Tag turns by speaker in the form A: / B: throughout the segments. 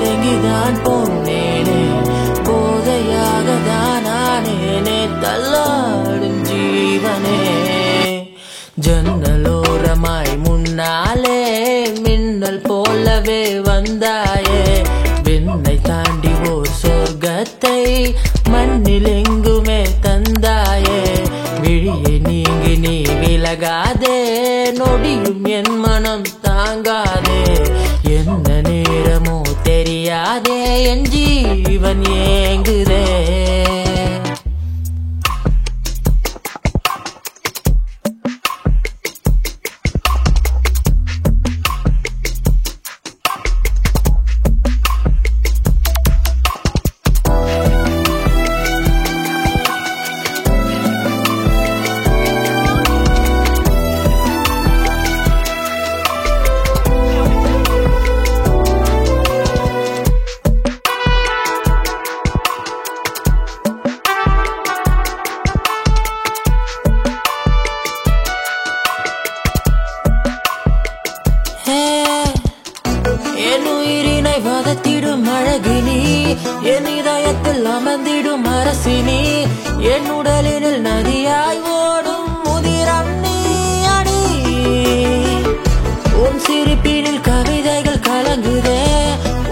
A: ஏங்கிதான் போனேனே, போதையாக தானேனே தள்ளாடும் ஜீவனே. ஜன்னலோரமாய் முன்னாலே மின்னல் போலவே வந்தாயே, விண்ணை தாண்டி ஓர் சொர்க்கத்தை மண்ணில் எங்குமே தந்தாயே. விழியை நீங்கி நீ விலகாதே, நொடியும் என் மனம் தாங்காதே. என்ன நேரமோ தெரியாதே, என் ஜீவன் ஏங்குதே. என் உயிரினை வதத்திடும் அழகினி, என் இதயத்தில் அமர்ந்திடும் அரசினி, என் உடலினில் நதியாய் ஓடும் முதிரம் நீ அடி. உன் சிரிப்பினில் கவிதைகள் கலங்குதே,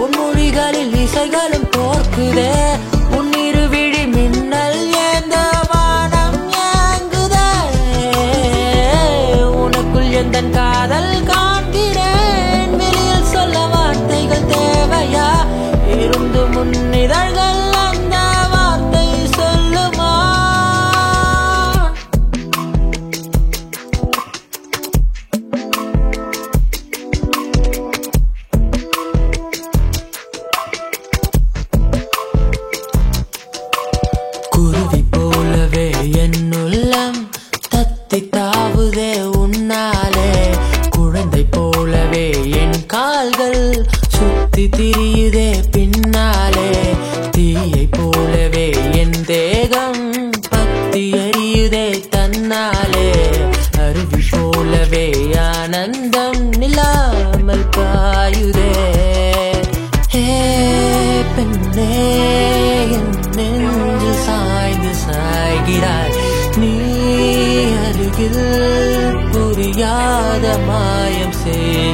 A: உன் மொழிகளில் இசைகளும் தோற்குதே. உன் இருவிழி மின்னல் ஏந்த வானம் ஏங்குதே. உனக்குள் எந்த காதல் காண்கிறேன், வெளியில் சொல்ல வார்த்தைகள் தேவையா? இருந்து முன்னிதழ்கள் அந்த வார்த்தை சொல்லுமா? குருவி போலவே என் உள்ளம் தத்தி தாவுதே உன்னாலே, குழந்தை போலவே என் கால்கள் சுத்தி திரியுதே பின்னாலே. தீயை போலவே என் தேகம் பத்தி எரியுதே தன்னாலே, அருவி போலவே ஆனந்தம் நில்லாமல் பாயுதே. ஹே பெண்ணே, என் நெஞ்சில் சாய்ந்து சாய்கிறாய் நீ அருகில், புரியாத மாயம் செய்